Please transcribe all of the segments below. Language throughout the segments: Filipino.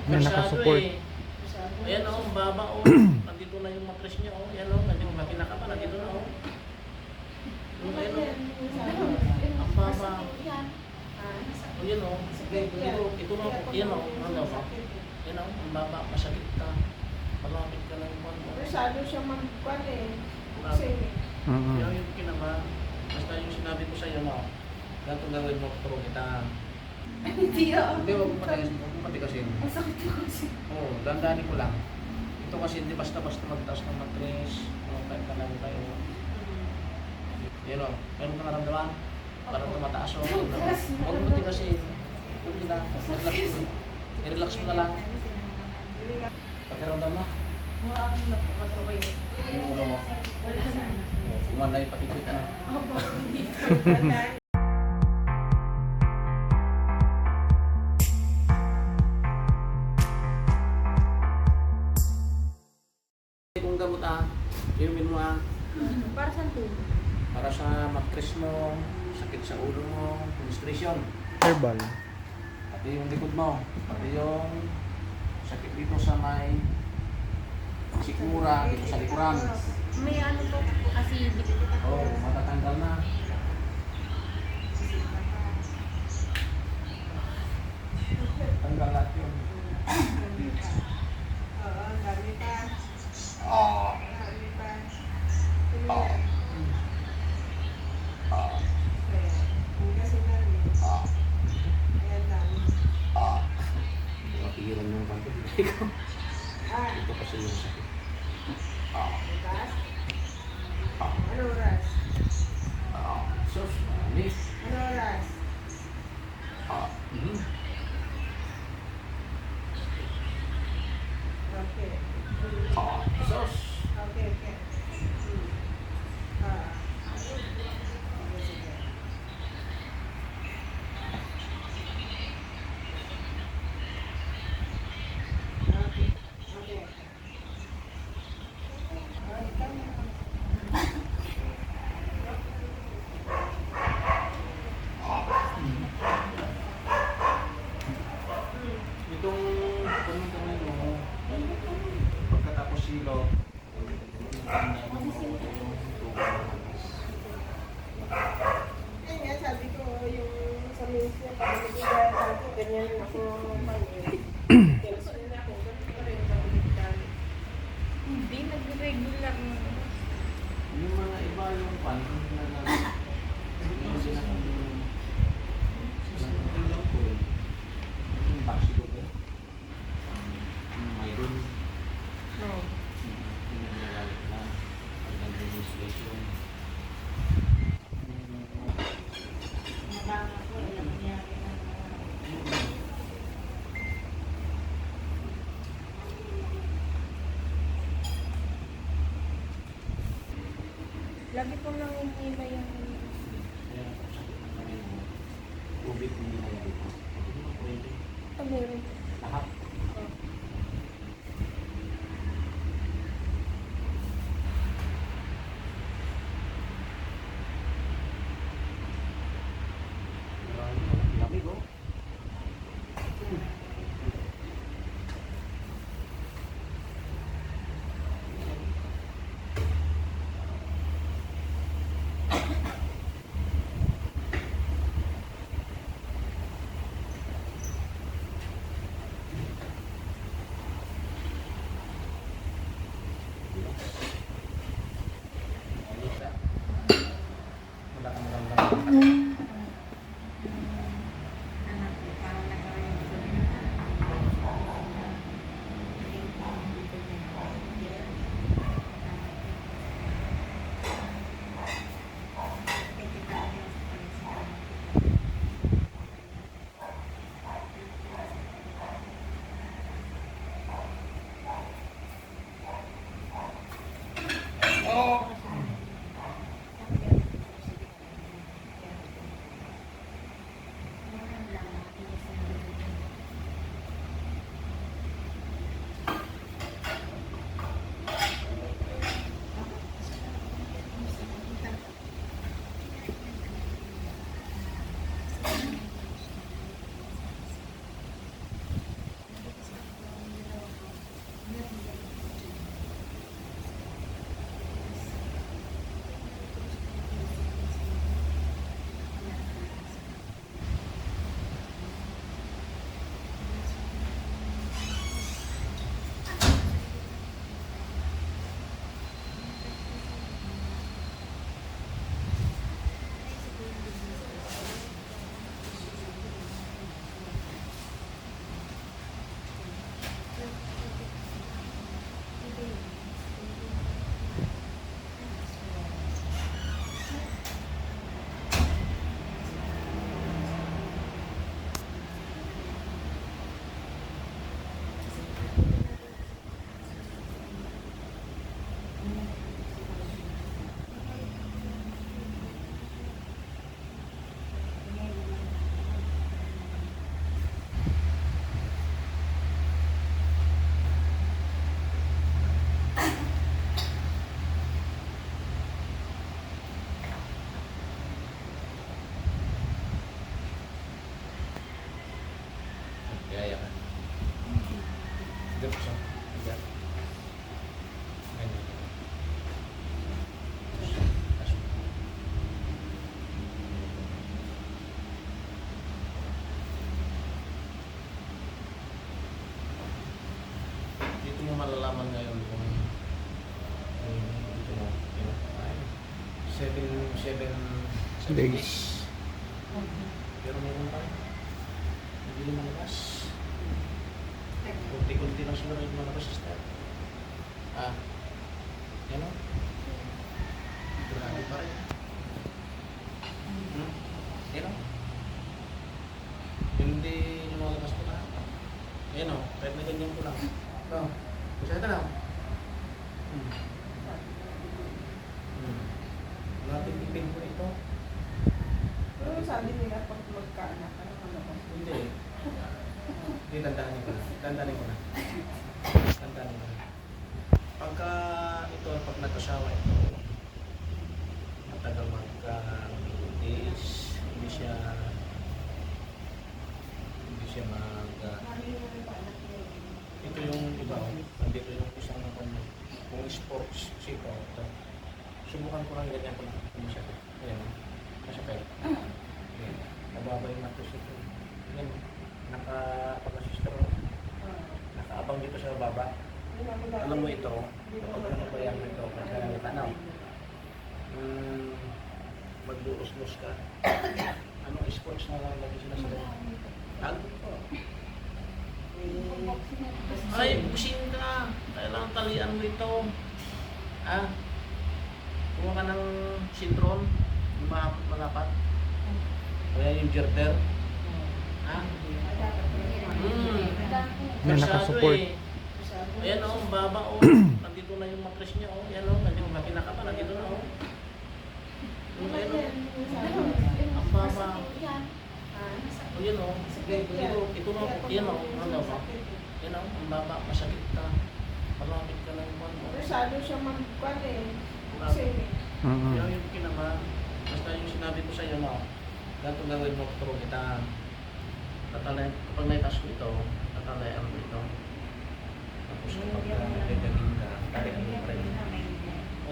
May nakasupport. Ayan o, ang baba o. Nandito na yung mattress niya o. Ayan o, nandito na pinaka pa, nandito na o. Ayan o. Ang baba. O yan o. Ito na o. Ayan o. Ano o. Ayan o, ang baba. Masakit ka. Malapit ka na yung kwan mo. Masyado siya magkwan eh. Kaya yung kinaba. Basta yung sinabi ko sa'yo no. Ganito gawin mo, turo kita. Hindi ako. Hindi, huwag mo patikasin. Ang sakit ko kasi. Oo, dandanin ko lang. Ito kasi hindi basta-basta magtaas ng mattress. Kahit na lang tayo. Yan o, meron kang naramdaman? Parang tumataas o. Huwag mo patikasin. Huwag nila. I-relax mo na lang. Pagkaramdam mo? Yung ulo mo. Kumanda yung patikit ka na. Kung gamot inumin mo Para saan to? para sa mattress mo, sakit sa ulo mo, menstruation, Herbal. pati yung likod mo, pati yung sakit dito sa may sikmura, dito sa likuran. May ano po, acidic. Oh, matatanggal na. Tanggal lahat yun. Oo, dami pa. Ah. Dami pa. Ah. Ah. Kasi na rin. Ah. Ayan lang. Ah. Mapigilan yung kanto. Ah, Ito kasi yung sakit. Ah. bukas? Ah. Ano oras? Ah. Sus, manis. Ano oras? Ah. Okay. Ah. Sus. Okay, okay. Ah. Sige, sige. Okay. Okay. Ay, tama. Itong pagkakamay mo, pagkatapos silo, Ayun nga, sabi ko, yung sa minsan, pag sabi ko, ganyan ako Cancel na ako, ganun pa rin, balik-balik. Hindi, nag-regular na. yung mga iba yung pan, yung sinakang lang po yun. Yung taxi ko ba? May dun. Oo. Yung nagalit na. Pag-administration. Mabanga ko, alam nangyari na. Lagi ko nang hinila yung... Kaya sakit na kami mo. Tubig hindi na dito. Hindi mo pwede. meron. Lahat. Lamig oh. Wala kang maramdaman. days. Pero meron pa rin. Hindi lumalabas. Kunti-kunti lang sila rin lumalabas sa step. Yan o. Grabe pa rin. Yan o. Hindi lumalabas ko na. Yan o. Kahit na ganyan ko lang. Ito. Masaya ka lang. Wala pipipin ko ito. Pero sabi nila pag magkaanak, ano ka naman? Hindi. Hindi, tandaanin ko na. Tandaanin ko na. Tandaanin ko na. Pagka ito, pag nag-asawa ito, matagal magka-days, hindi siya ito yung iba, nandito yung isang kung sports, sipo, ito. Subukan ko lang ganyan kung siya. Ayan, masakay. Ayan, nababa yung matos ito. Ayan, pagka-sister, nakaabang dito sa baba. Alam mo ito, kapag ano ba yan ito, pagka tanaw, magbuos-los ka. Anong sports na lang lagi sila sa tag? Ay, busin ka. Kailangan talian mo ito. Kuha ka ng sintron, yung malapat. Kaya yung girder. May nakasupport. Ayan o, ang baba o. Nandito na yung mattress niya o. Ayan o, nandito na pinaka pa. Nandito na o. Ayan o. Ang baba. O yun o. Ito na o. Yan o. Ano ba? Yan o. Ang baba. Masakit ka. Malapit ka ng buwan o. Masyado siya magkwan eh. Kasi, Pero yung kinama, basta yung sinabi ko sa iyo no, ganito gawin mo, turo kita. Tatalay, kapag naitas ko ito, tatalayan mo ito. Tapos kapag nagagawin ka, talian mo pa rin.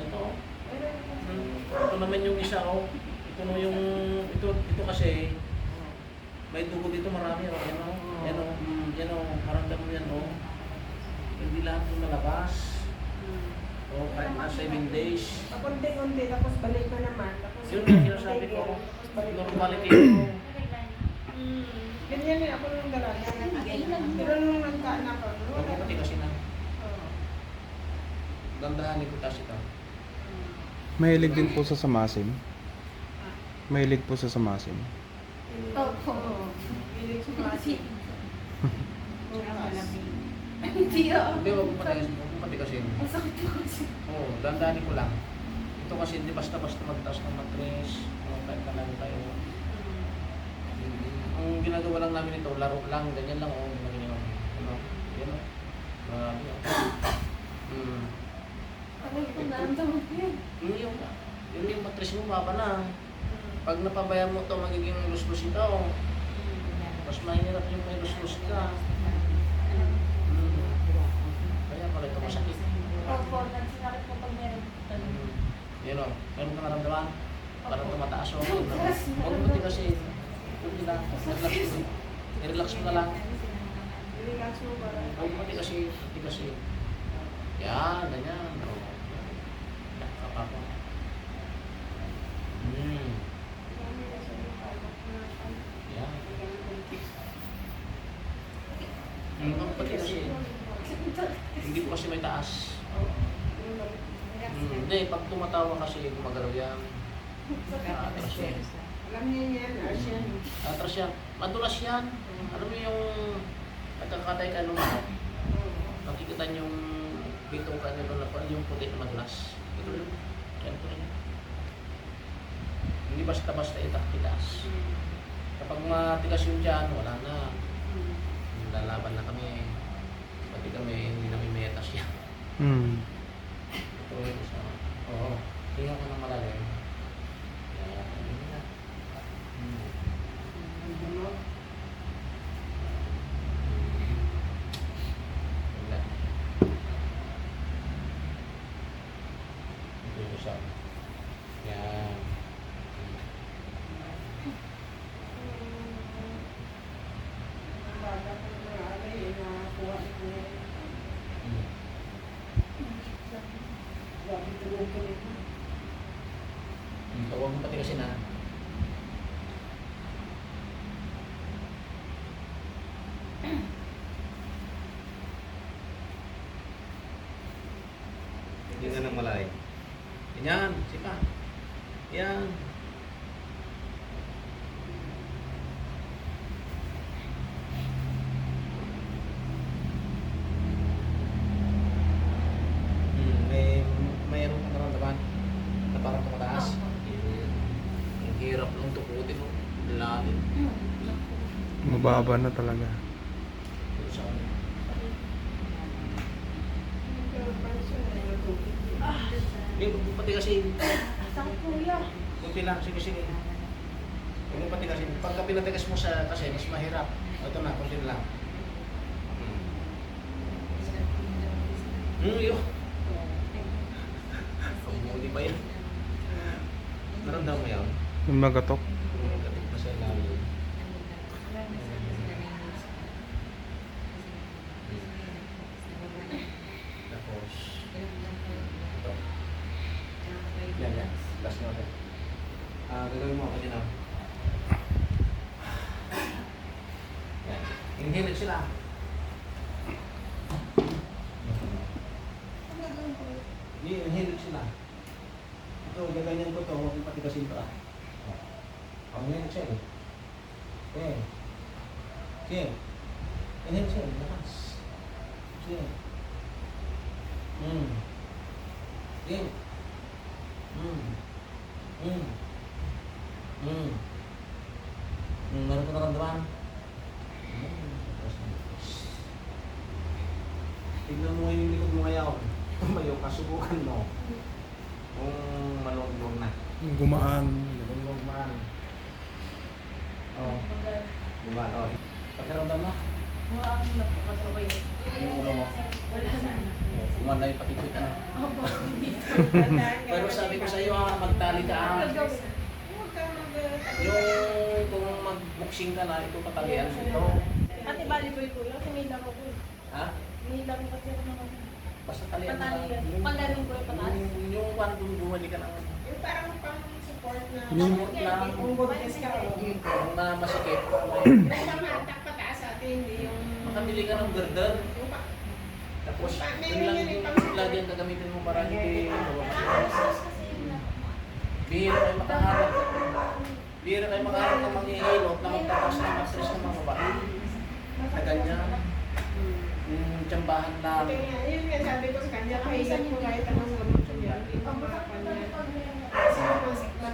Ito, ito naman yung isa o. Ito no yung, ito kasi, may dugo dito marami o. Yan o, yan o, yan o, maramdam mo yan o. Hindi lahat yung malabas. O kahit na 7 days. pakunti-kunti, tapos balik na naman. Tapos, Yun yung sinasabi ko, tapos balik na naman. normality ko. Ganyan eh, ako nung dalaga. Pero nung nagkaanak ko, Huwag mo pati kasi na. Oo. Dandahanin ko tas ito. Mahilig din po sa samasim. Mahilig po sa samasim. Oo. Pilig sumasi. Hindi, huwag mo pati kasi. Oo, dandahanin ko lang. Ito kasi hindi basta-basta magtaas ng matres. Kahit na lang tayo. Ang ginagawa lang namin ito, laro lang, ganyan lang. Oo, ganyan lang. Ano? Yan o. Marami o. Ano yung naramdaman ko yun? Yun yung matres mo, baba na. Pag napabayaan mo ito, magiging luslus ito. Mas mahirap yung may luslus ka. Kaya pala ito masakit. Yun o, meron kang naramdaman? Parang tumataas o. Huwag mo kasi. Huwag nila. I-relax mo na lang. Relax mo ba? Huwag mo kasi. Yan, ganyan. Kapapa. Yan. Pati kasi. Hindi ko kasi may taas. Hindi, pag tumatawa kasi gumagalaw yan. Atras yan. Alam niya yan, Arsian. Atras yan. Madulas yan. Alam mo yung nagkakatay ka nung nakikita yung bitong ka nyo yung puti na madulas. Ito yun. Yan po rin. Hindi basta-basta itaas. Kapag matigas yung dyan, wala na. Lalaban na kami. Pati kami, hindi namin metas yan. Ito yung isa. Oo. Tingnan ko ng malalim. Yan. Yun na. Wala. Ito yung isa. Yan. Baga ko na alay, nakuha ko yan. Grabe tulog ko rin. Yan, sipa. Yan. Mayroon kang naramdaman na parang tumataas. Ang hirap lang tukutin mo. Lalim. Mababa na talaga. Hindi, huwag mo patigasin. Sakit kuya. Kunti lang, sige, sige. Huwag mo patigasin. Pagka pinatigas mo sa kasi, mas mahirap. Ito na, kunti lang. Yun. Hindi ba yan? Naramdaman mo yan? Yung magatok. Gatik pa sa ilalim. Tapos, ito. Yan, yan. Last na ulit. Gagawin mo ako din ako. Yan. Inhale sila. Inhale sila. Ito, gaganyan ko ito. Huwag yung patigasin pa. Inhale siya eh. Okay. Okay. Inhale siya. Lakas. Okay. Okay. Meron ka naramdaman? Tignan mo ngayon yung likod mo ngayon. Tumayo ka, subukan mo. Kung malunggong na. Gumaan. Malunggong man. Oo. Gumaan, oo. Pagkaramdam mo? Yung ulo mo? Gumanda yung patikot ka na. Pero sabi ko sa iyo, magtali ka. Yung kung mag-boxing ka na, ito patalian mo ito. Ate, bali ko ito. Sinila ko po. Ha? Sinila ko kasi ako naman. Basta talian mo. Patali yan. Pagdating ko yung pataas. Yung kwan kung bumali ka ng Yung parang pang-support na. support lang. Kung bumagkas ka. Kung na masikip. Nagkamatak pataas ate, hindi yung... Makabili ka ng girder. Yung pa- Tapos, May yun lang yun yung yung pang- lagi ang gagamitin mo para hindi bihira kayo makaharap. Bihira kayo makaharap ng manghihilot na magtatas ng matris ng mga babae. Na ganyan. Yung tsambahan lang. Yun nga sabi ko sa kanya, kahisan ko kahit anong gamot ko yan. Hindi ko makapan yan. Kasi masikpan